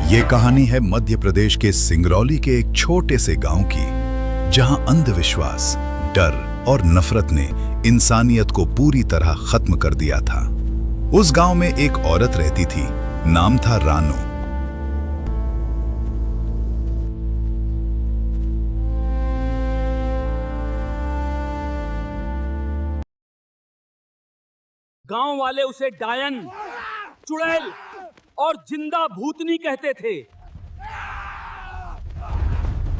ये कहानी है मध्य प्रदेश के सिंगरौली के एक छोटे से गांव की, जहां अंधविश्वास, डर और नफरत ने इंसानियत को पूरी तरह खत्म कर दिया था। उस गांव में एक औरत रहती थी, नाम था रानो। गांव वाले उसे डायन, चुड़ैल और जिंदा भूतनी कहते थे।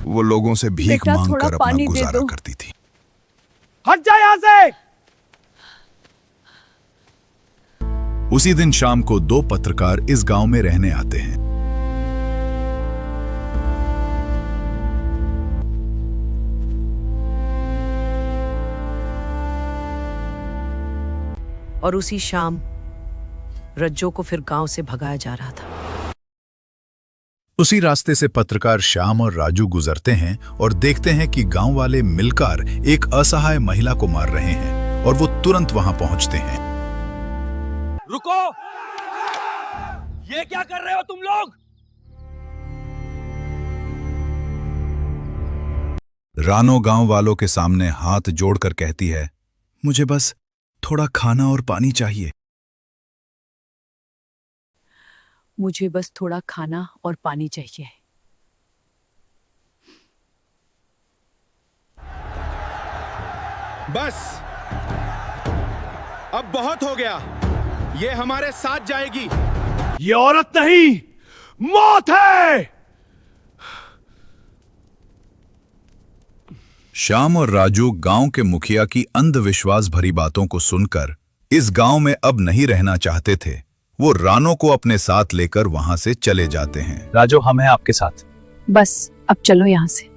वो लोगों से भीख मांगकर अपना गुजारा करती थी। हट जा यहाँ से! उसी दिन शाम को दो पत्रकार इस गांव में रहने आते हैं। और उसी शाम रज्जो को फिर गांव से भगाया जा रहा था। उसी रास्ते से पत्रकार श्याम और राजू गुजरते हैं और देखते हैं कि गांव वाले मिलकर एक असहाय महिला को मार रहे हैं और वो तुरंत वहां पहुंचते हैं। रुको! ये क्या कर रहे हो तुम लोग? रानो गांव वालों के सामने हाथ जोड़कर कहती है, मुझे बस थोड़ा खाना और पानी चाहिए। मुझे बस थोड़ा खाना और पानी चाहिए। बस अब बहुत हो गया, ये हमारे साथ जाएगी। ये औरत नहीं, मौत है! श्याम और राजू गांव के मुखिया की अंधविश्वास भरी बातों को सुनकर इस गांव में अब नहीं रहना चाहते थे। वो रानो को अपने साथ लेकर वहां से चले जाते हैं। राजू, हम हैं आपके साथ। बस अब चलो यहाँ से।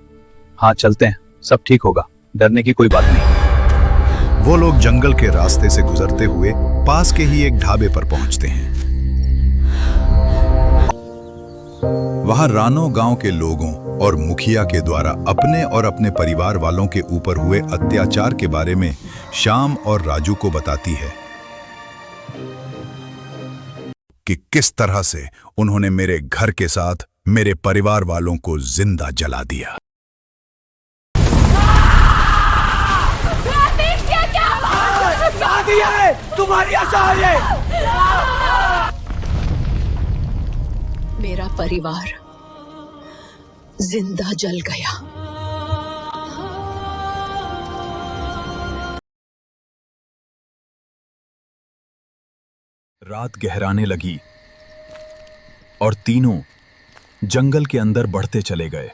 हाँ, चलते हैं, सब ठीक होगा, डरने की कोई बात नहीं। वो लोग जंगल के रास्ते से गुजरते हुए पास के ही एक ढाबे पर पहुंचते हैं। वहां रानो गांव के लोगों और मुखिया के द्वारा अपने और अपने परिवार वालों के ऊपर हुए अत्याचार के बारे में श्याम और राजू को बताती है कि किस तरह से उन्होंने मेरे घर के साथ मेरे परिवार वालों को जिंदा जला दिया। तुम्हारी आशा मेरा परिवार जिंदा जल गया। रात गहराने लगी और तीनों जंगल के अंदर बढ़ते चले गए।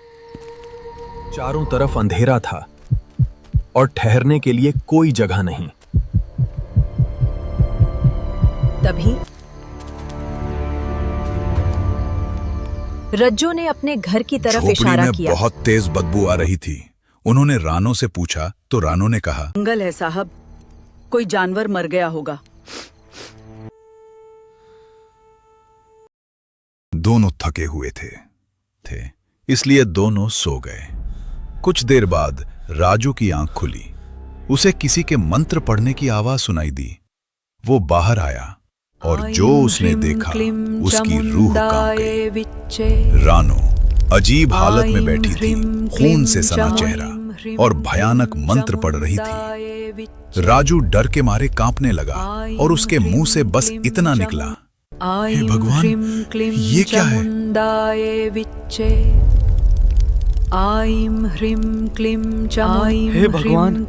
चारों तरफ अंधेरा था और ठहरने के लिए कोई जगह नहीं। तभी रज्जो ने अपने घर की तरफ इशारा किया। बहुत तेज बदबू आ रही थी। उन्होंने रानो से पूछा तो रानो ने कहा, जंगल है साहब, कोई जानवर मर गया होगा। दोनों थके हुए थे इसलिए दोनों सो गए। कुछ देर बाद राजू की आंख खुली। उसे किसी के मंत्र पढ़ने की आवाज सुनाई दी। वो बाहर आया और जो उसने देखा उसकी रूह कांप गई। रानो अजीब हालत में बैठी थी, खून से सना चेहरा और भयानक मंत्र पढ़ रही थी। राजू डर के मारे कांपने लगा और उसके मुंह से बस इतना निकला, हे भगवान, ये क्या है? हे भगवान,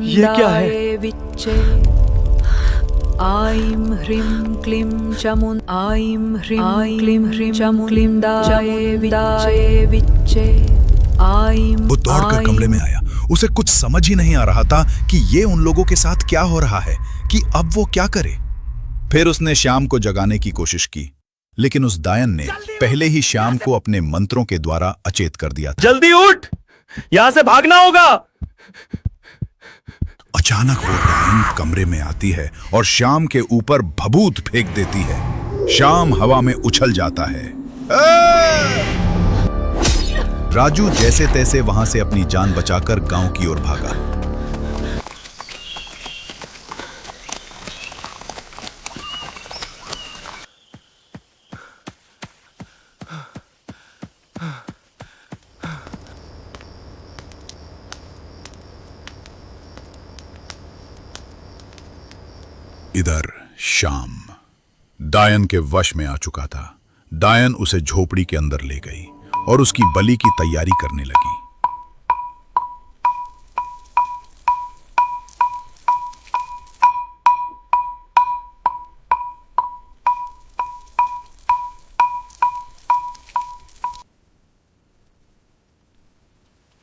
ये क्या है? आइम ह्रीम क्लीम चमुन आइम ह्रीम क्लीम ह्रीम चमुन क्लीम दाये विदाये विच्चे आइम। वो दौड़कर कमरे में आया। उसे कुछ समझ ही नहीं आ रहा था कि ये उन लोगों के साथ क्या हो रहा है, कि अब वो क्या करे। फिर उसने श्याम को जगाने की कोशिश की, लेकिन उस दायन ने पहले ही श्याम को अपने मंत्रों के द्वारा अचेत कर दिया था। जल्दी उठ, यहां से भागना होगा। अचानक वो डायन कमरे में आती है और श्याम के ऊपर भभूत फेंक देती है। श्याम हवा में उछल जाता है। राजू जैसे तैसे वहां से अपनी जान बचाकर गांव की ओर भागा। इधर शाम डायन के वश में आ चुका था। डायन उसे झोपड़ी के अंदर ले गई और उसकी बलि की तैयारी करने लगी।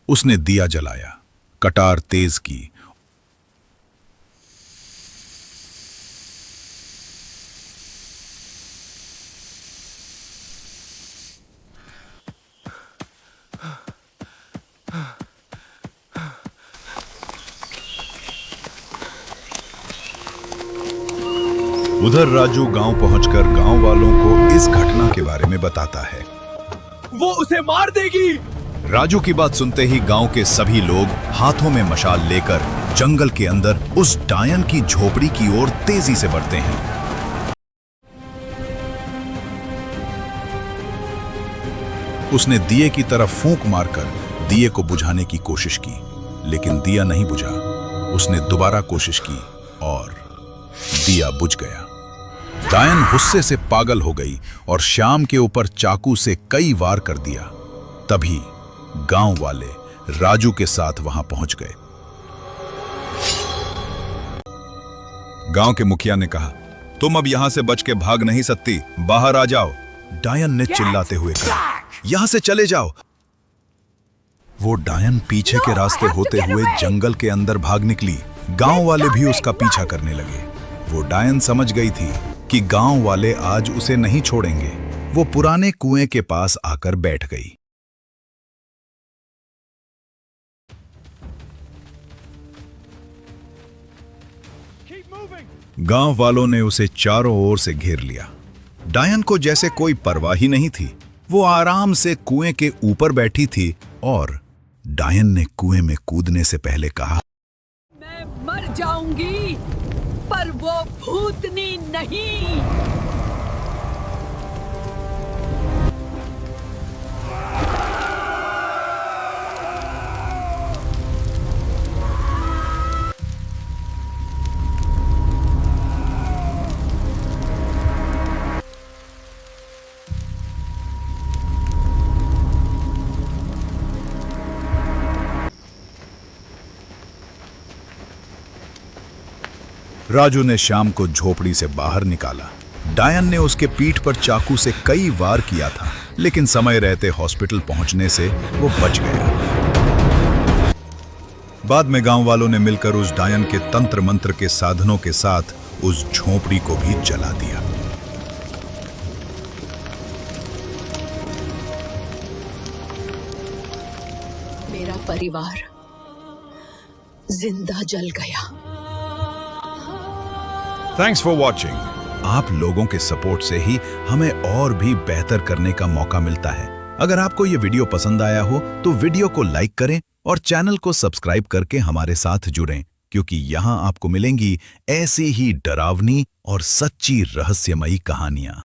उसने दिया जलाया, कटार तेज की। उधर राजू गांव पहुंचकर गांव वालों को इस घटना के बारे में बताता है। वो उसे मार देगी। राजू की बात सुनते ही गांव के सभी लोग हाथों में मशाल लेकर जंगल के अंदर उस डायन की झोपड़ी की ओर तेजी से बढ़ते हैं। उसने दिए की तरफ फूंक मारकर दिए को बुझाने की कोशिश की, लेकिन दिया नहीं बुझा। उसने दोबारा कोशिश की और दिया बुझ गया। डायन गुस्से से पागल हो गई और श्याम के ऊपर चाकू से कई वार कर दिया। तभी गांव वाले राजू के साथ वहां पहुंच गए। गांव के मुखिया ने कहा, तुम अब यहां से बच के भाग नहीं सकती, बाहर आ जाओ। डायन ने चिल्लाते हुए कहा, यहां से चले जाओ। वो डायन पीछे के रास्ते होते हुए जंगल के अंदर भाग निकली। गांव वाले भी उसका पीछा करने लगे। वो डायन समझ गई थी कि गांव वाले आज उसे नहीं छोड़ेंगे। वो पुराने कुएं के पास आकर बैठ गई। गांव वालों ने उसे चारों ओर से घेर लिया। डायन को जैसे कोई परवाह ही नहीं थी। वो आराम से कुएं के ऊपर बैठी थी और डायन ने कुएं में कूदने से पहले कहा, मैं मर जाऊंगी पर वो भूतनी नहीं। राजू ने श्याम को झोपड़ी से बाहर निकाला। डायन ने उसके पीठ पर चाकू से कई वार किया था, लेकिन समय रहते हॉस्पिटल पहुंचने से वो बच गया। बाद में गांव वालों ने मिलकर उस डायन के तंत्र मंत्र के साधनों के साथ उस झोपड़ी को भी जला दिया। मेरा परिवार जिंदा जल गया। Thanks for watching. आप लोगों के सपोर्ट से ही हमें और भी बेहतर करने का मौका मिलता है। अगर आपको ये वीडियो पसंद आया हो तो वीडियो को लाइक करें और चैनल को सब्सक्राइब करके हमारे साथ जुड़ें, क्योंकि यहाँ आपको मिलेंगी ऐसी ही डरावनी और सच्ची रहस्यमयी कहानियां।